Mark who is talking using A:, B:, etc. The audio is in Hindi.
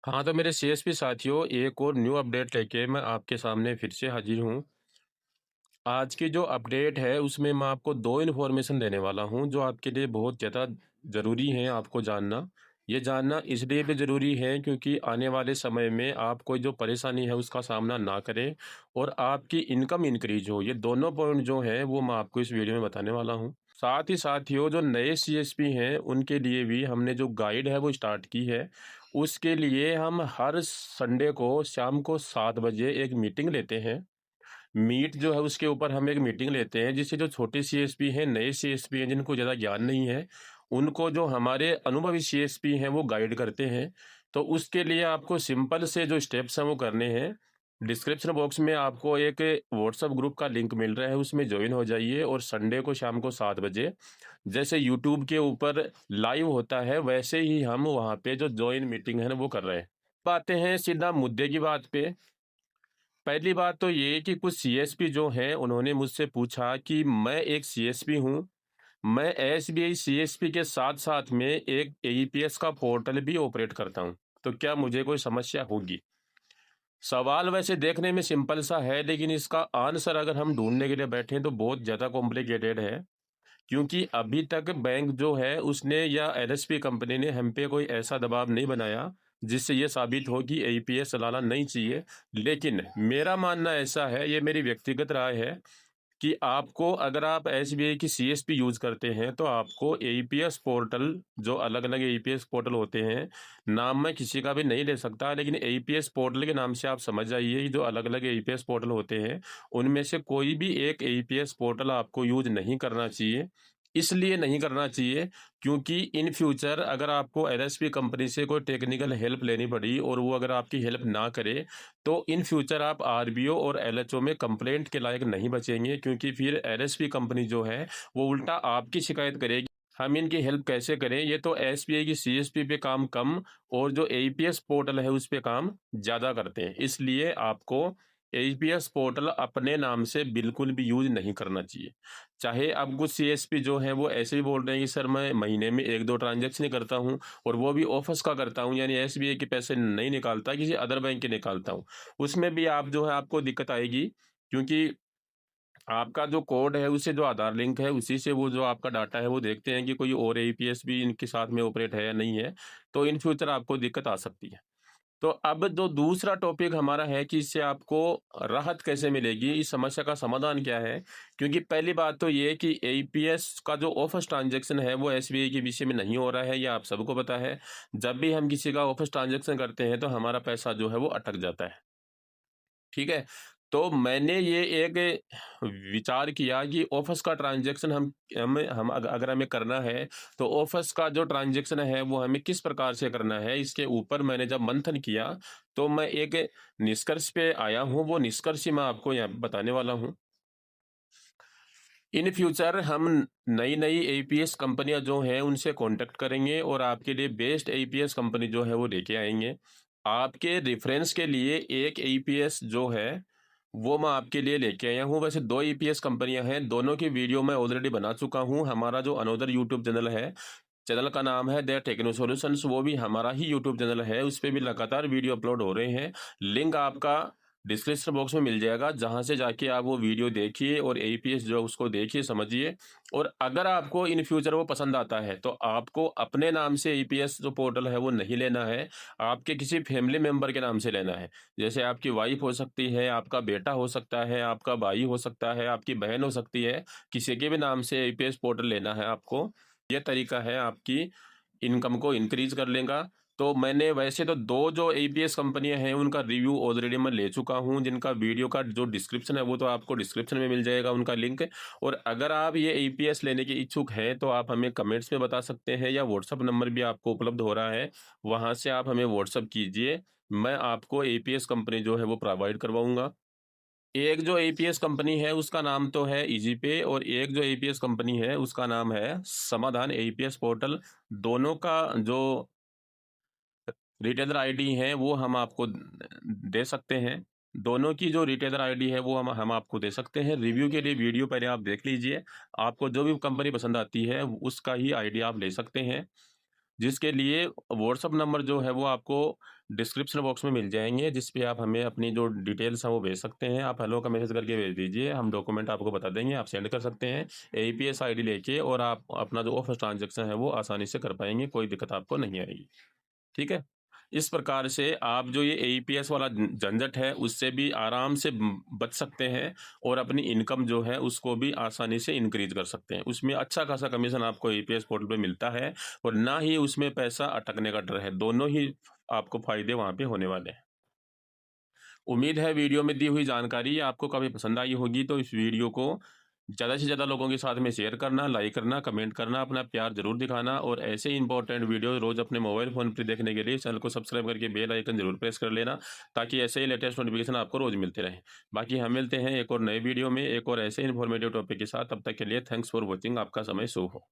A: हाँ, तो मेरे सीएसपी साथियों, एक और न्यू अपडेट लेके मैं आपके सामने फिर से हाज़िर हूँ। आज की जो अपडेट है, उसमें मैं आपको 2 इन्फॉर्मेशन देने वाला हूँ, जो आपके लिए बहुत ज़्यादा ज़रूरी है आपको जानना। ये जानना इसलिए भी ज़रूरी है क्योंकि आने वाले समय में आप कोई जो परेशानी है, उसका सामना ना करें और आपकी इनकम इंक्रीज़ हो। ये दोनों पॉइंट जो हैं, वो मैं आपको इस वीडियो में बताने वाला हूँ। साथ ही साथियों, जो नए सीएसपी हैं, उनके लिए भी हमने जो गाइड है, वो स्टार्ट की है। उसके लिए हम हर संडे को शाम को 7 बजे एक मीटिंग लेते हैं। मीट जो है उसके ऊपर हम एक मीटिंग लेते हैं, जिससे जो छोटे सीएसपी हैं, नए सीएसपी हैं, जिनको ज़्यादा ज्ञान नहीं है, उनको जो हमारे अनुभवी सीएसपी हैं वो गाइड करते हैं। तो उसके लिए आपको सिंपल से जो स्टेप्स हैं वो करने हैं। डिस्क्रिप्शन बॉक्स में आपको एक व्हाट्सएप ग्रुप का लिंक मिल रहा है, उसमें जॉइन हो जाइए और संडे को शाम को 7 बजे जैसे यूट्यूब के ऊपर लाइव होता है, वैसे ही हम वहाँ पे जो जॉइन मीटिंग है ना वो कर रहे हैं। अब आते हैं सीधा मुद्दे की बात पे। पहली बात तो ये कि कुछ सीएसपी जो हैं, उन्होंने मुझसे पूछा कि मैं एक सीएसपी हूँ, मैं एसबीआई सीएसपी के साथ-साथ में एक एईपीएस का पोर्टल भी ऑपरेट करता हूँ, तो क्या मुझे कोई समस्या होगी? सवाल वैसे देखने में सिंपल सा है, लेकिन इसका आंसर अगर हम ढूँढने के लिए बैठें तो बहुत ज़्यादा कॉम्प्लिकेटेड है, क्योंकि अभी तक बैंक जो है उसने या एलएसपी कंपनी ने हम पे कोई ऐसा दबाव नहीं बनाया, जिससे ये साबित हो कि एईपीएस चलाना नहीं चाहिए। लेकिन मेरा मानना ऐसा है, ये मेरी व्यक्तिगत राय है कि आपको अगर आप एसबीआई की सीएसपी यूज़ करते हैं, तो आपको एईपीएस पोर्टल जो अलग-अलग एईपीएस पोर्टल होते हैं, नाम मैं किसी का भी नहीं ले सकता, लेकिन एईपीएस पोर्टल के नाम से आप समझ जाइए कि जो अलग-अलग एईपीएस पोर्टल होते हैं, उनमें से कोई भी एक एईपीएस पोर्टल आपको यूज़ नहीं करना चाहिए। इसलिए नहीं करना चाहिए क्योंकि इन फ्यूचर अगर आपको एलएसपी कंपनी से कोई टेक्निकल हेल्प लेनी पड़ी और वो अगर आपकी हेल्प ना करे, तो इन फ्यूचर आप आरबीओ और एलएचओ में कंप्लेंट के लायक नहीं बचेंगे, क्योंकि फिर एलएसपी कंपनी जो है वो उल्टा आपकी शिकायत करेगी। हम इनकी हेल्प कैसे करें? ये तो एसबीआई की सीएसपी पे काम कम और जो एईपीएस पोर्टल है उस पे काम ज़्यादा करते हैं। इसलिए आपको एईपीएस पोर्टल अपने नाम से बिल्कुल भी यूज़ नहीं करना चाहिए। चाहे अब कुछ सीएसपी जो हैं वो ऐसे ही बोल रहे हैं कि सर मैं महीने में 1-2 ट्रांज़ैक्शन ही करता हूँ और वो भी ऑफिस का करता हूँ, यानी एसबीआई के पैसे नहीं निकालता, किसी अदर बैंक के निकालता हूँ। उसमें भी आप जो है आपको दिक्कत आएगी, क्योंकि आपका जो कोड है उससे जो आधार लिंक है उसी से वो जो आपका डाटा है वो देखते हैं कि कोई और एईपीएस भी इनके साथ में ऑपरेट है या नहीं है, तो इन फ्यूचर आपको दिक्कत आ सकती है। तो अब जो दूसरा टॉपिक हमारा है कि इससे आपको राहत कैसे मिलेगी, इस समस्या का समाधान क्या है? क्योंकि पहली बात तो ये है कि एईपीएस का जो ऑफिस ट्रांज़ैक्शन है वो एसबीआई के विषय में नहीं हो रहा है, ये आप सबको पता है। जब भी हम किसी का ऑफिस ट्रांज़ैक्शन करते हैं तो हमारा पैसा जो है वो अटक जाता है। ठीक है? तो मैंने ये एक विचार किया कि ऑफ़िस का ट्रांज़ैक्शन हम अगर हमें करना है, तो ऑफ़िस का जो ट्रांज़ैक्शन है, वो हमें किस प्रकार से करना है, इसके ऊपर मैंने जब मंथन किया, तो मैं एक निष्कर्ष पे आया हूँ, वो निष्कर्ष ही मैं आपको यहाँ पे बताने वाला हूँ। इन फ्यूचर हम नई-नई एईपीएस कंपनियाँ जो हैं, उनसे कॉन्टैक्ट करेंगे और आपके लिए बेस्ट एईपीएस कंपनी जो है, वो लेके आएँगे। आपके रेफ़रेंस के लिए एक एईपीएस जो है, वो मैं आपके लिए लेके आया हूँ। वैसे 2 ईपीएस कंपनियाँ हैं, दोनों की वीडियो मैं ऑलरेडी बना चुका हूँ। हमारा जो अनोदर यूट्यूब चैनल है, चैनल का नाम है द टेक्नो सॉल्यूशंस, वो भी हमारा ही यूट्यूब चैनल है, उस पे भी लगातार वीडियो अपलोड हो रहे हैं। लिंक आपका डिस्क्रिप्शन बॉक्स में मिल जाएगा, जहाँ से जाके आप वो वीडियो देखिए और एईपीएस जो है उसको देखिए, समझिए। और अगर आपको इन फ्यूचर वो पसंद आता है, तो आपको अपने नाम से एईपीएस जो पोर्टल है वो नहीं लेना है, आपके किसी फैमिली मेंबर के नाम से लेना है। जैसे आपकी वाइफ़ हो सकती है, आपका बेटा हो सकता है, आपका भाई हो सकता है, आपकी बहन हो सकती है, किसी के भी नाम से एईपीएस पोर्टल लेना है आपको। ये तरीका है आपकी इनकम को इंक्रीज़ कर लेगा। तो मैंने वैसे तो 2 जो एईपीएस कंपनियाँ हैं, उनका रिव्यू ऑलरेडी मैं ले चुका हूँ, जिनका वीडियो का जो डिस्क्रिप्शन है, वो तो आपको डिस्क्रिप्शन में मिल जाएगा उनका लिंक। और अगर आप ये एईपीएस लेने के इच्छुक हैं, तो आप हमें कमेंट्स में बता सकते हैं या व्हाट्सएप नंबर भी आपको उपलब्ध हो रहा है, वहाँ से आप हमें व्हाट्सएप कीजिए। मैं आपको एईपीएस कंपनी जो है, वो प्रोवाइड करवाऊँगा। एक जो एईपीएस कंपनी है उसका नाम तो है ईज़ीपे और एक जो एईपीएस कंपनी है उसका नाम है समाधान एईपीएस पोर्टल। दोनों का जो रिटेलर आईडी है वो हम आपको दे सकते हैं। दोनों की जो रिटेलर आईडी है वो हम आपको दे सकते हैं। रिव्यू के लिए वीडियो पहले आप देख लीजिए। आपको जो भी कंपनी पसंद आती है उसका ही आईडी आप ले सकते हैं। जिसके लिए व्हाट्सएप नंबर जो है वो आपको डिस्क्रिप्शन बॉक्स में मिल जाएँगे, जिस पे आप हमें अपनी जो डिटेल्स हैं वो भेज सकते हैं। आप हेलो का मैसेज करके भेज दीजिए, हम डॉक्यूमेंट आपको बता देंगे, आप सेंड कर सकते हैं। एईपीएस आईडी लेके और आप अपना जो ऑफर ट्रांज़ैक्शन है वो आसानी से कर पाएँगे, कोई दिक्कत आपको नहीं आएगी। ठीक है? इस प्रकार से आप जो ये एईपीएस वाला झंझट है, उससे भी आराम से बच सकते हैं और अपनी इनकम जो है, उसको भी आसानी से इंक्रीज़ कर सकते हैं। उसमें अच्छा खासा कमीशन आपको एईपीएस पोर्टल पे मिलता है और ना ही उसमें पैसा अटकने का डर है। दोनों ही आपको फ़ायदे वहाँ पे होने वाले हैं। उम्मीद है वीडियो में दी हुई जानकारी आपको काफ़ी पसंद आई होगी, तो इस वीडियो को ज़्यादा से ज़्यादा लोगों के साथ में शेयर करना, लाइक करना, कमेंट करना, अपना प्यार ज़रूर दिखाना और ऐसे ही इंपॉर्टेंट वीडियो रोज़ अपने मोबाइल फ़ोन पे देखने के लिए चैनल को सब्सक्राइब करके बेल आइकन ज़रूर प्रेस कर लेना, ताकि ऐसे ही लेटेस्ट नोटिफ़िकेशन आपको रोज़ मिलते रहें। बाकी हम मिलते हैं एक और नए वीडियो में, एक और ऐसे इन्फॉर्मेटिव टॉपिक के साथ, तब तक के लिए थैंक्स फॉर वॉचिंग। आपका समय शुभ हो।